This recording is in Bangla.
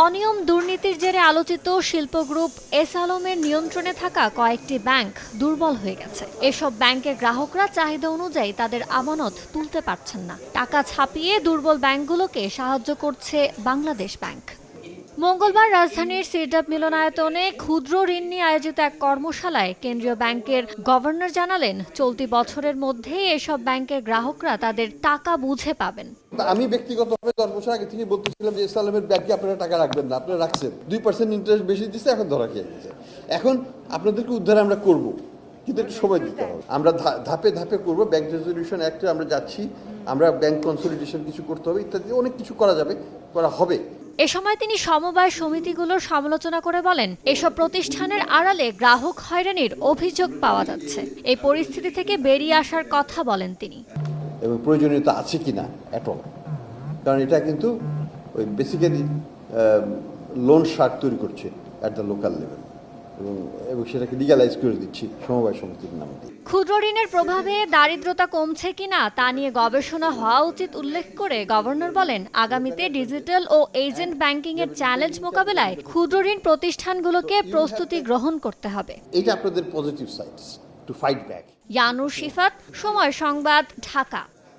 অনিয়ম দুর্নীতির জেরে আলোচিত শিল্প গ্রুপ এস আলমের নিয়ন্ত্রণে থাকা কয়েকটি ব্যাংক দুর্বল হয়ে গেছে। এসব ব্যাংকের গ্রাহকরা চাহিদা অনুযায়ী তাদের আমানত তুলতে পারছেন না। টাকা ছাপিয়ে দুর্বল ব্যাংকগুলোকে সাহায্য করছে বাংলাদেশ ব্যাংক। মঙ্গলবার রাজধানীর সিরডাপ মিলনায়তনে ক্ষুদ্র ঋণ নিয়ে আয়োজিত এক কর্মশালায় কেন্দ্রীয় ব্যাংকের গভর্নর জানালেন, চলতি বছরের মধ্যেই এসব ব্যাংকের গ্রাহকরা তাদের টাকা বুঝে পাবেন। আমি ব্যক্তিগতভাবে 10 বছর আগে থেকে বলতেছিলাম যে ইসলামের ব্যাংকে আপনারা টাকা রাখবেন না, আপনারা রাখছেন, 2% ইন্টারেস্ট বেশি দিচ্ছে, এখন ধরা খেয়ে গেছে। এখন আপনাদেরকে উদ্ধার আমরা করব, কিন্তু একটু সময় দিতে হবে। আমরা ধাপে ধাপে করব। ব্যাংক রেজলিউশন অ্যাক্টে আমরা যাচ্ছি, আমরা ব্যাংক কনসলিডেশন কিছু করতে হবে, ইত্যাদি অনেক কিছু করা যাবে, করা হবে। এ সময় তিনি সমবায় সমিতিগুলোর সমালোচনা করে বলেন, এসব প্রতিষ্ঠানের আড়ালে গ্রাহক হয়রানির অভিযোগ পাওয়া যাচ্ছে। এই পরিস্থিতি থেকে বেরিয়ে আসার কথা বলেন তিনি। এবং প্রয়োজনীয়তা আছে কিনা এট অল, কারণ এটা কিন্তু ওই বেসিক্যালি লোন শার্ট তৈরি করছে অ্যাট দ্য লোকাল লেভেল, এবং সেটাকে লিগালাইজ করে দিচ্ছি সমবায় সমিতির নামে। ক্ষুদ্র ঋণের প্রভাবে দারিদ্রতা কমছে কিনা তা নিয়ে গবেষণা হওয়া উচিত উল্লেখ করে গভর্নর বলেন, আগামীতে ডিজিটাল ও এজেন্ট ব্যাংকিং এর চ্যালেঞ্জ মোকাবেলায় ক্ষুদ্র ঋণ প্রতিষ্ঠানগুলোকে প্রস্তুতি গ্রহণ করতে হবে। এটা আপনাদের positive sides to fight back. Yanur Shifat, সময় সংবাদ, ঢাকা।